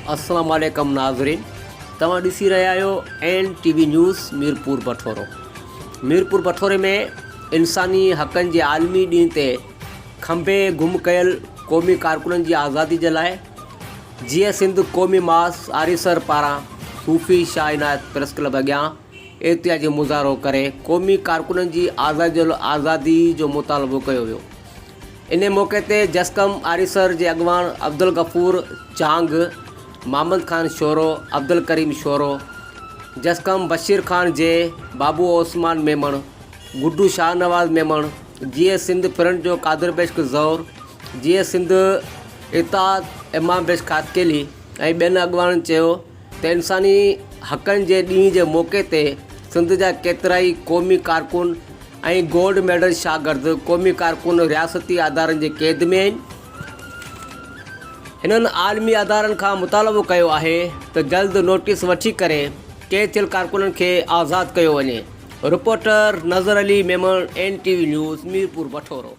अस्सलाम वालेकुम नाज़रीन, तव्हां ॾिसी रहिया आहियो NTV न्यूज़ मीरपुर बठोरो। मीरपुर बठोरे में इंसानी हक़नि जे आलमी ॾींहं ते खंबे गुम कयल क़ौमी कारकुननि जी आज़ादी जे लाइ जीअं सिंध क़ौमी मास आरीसर पारां सूफ़ी शाह इनायत प्रेस क्लब अॻियां एहतियाजी मुज़ाहिरो करे क़ौमी कारकुननि जी आज़ादी जो मुतालबो कयो वियो। इन मौक़े ते जसकम आरीसर जे अॻवान अब्दुल गफ़ूर चांग, मोहम्मद ख़ान शोरो, अब्दुल करीम शोरो, जसकम बशीर ख़ान जे, बाबू ओस्मान मेमण, गुड्डू शाहनवाज़ मेमण, जीए सिंध फ्रंट जो कादिर बेश्क ज़ौर, जीए सिंध इताद इमाम बेश खातकेली ऐं ॿियनि अॻवाननि चयो त इंसानी हक़नि जे ॾींहं जे मौक़े ते सिंध जा केतिरा ई क़ौमी कारकुन ऐं गोल्ड मेडल शागिर्द क़ौमी कारकुन रियासती अदारनि जे क़ैद में आहिनि। हिननि आलमी अदारनि खां मुतालबो कयो आहे त जल्द नोटिस वठी करे क़ैद थियल कारकुननि खे आज़ादु कयो वञे। रिपोर्टर नज़र अली मेमण, NTV न्यूज़ मीरपुर बठोरो।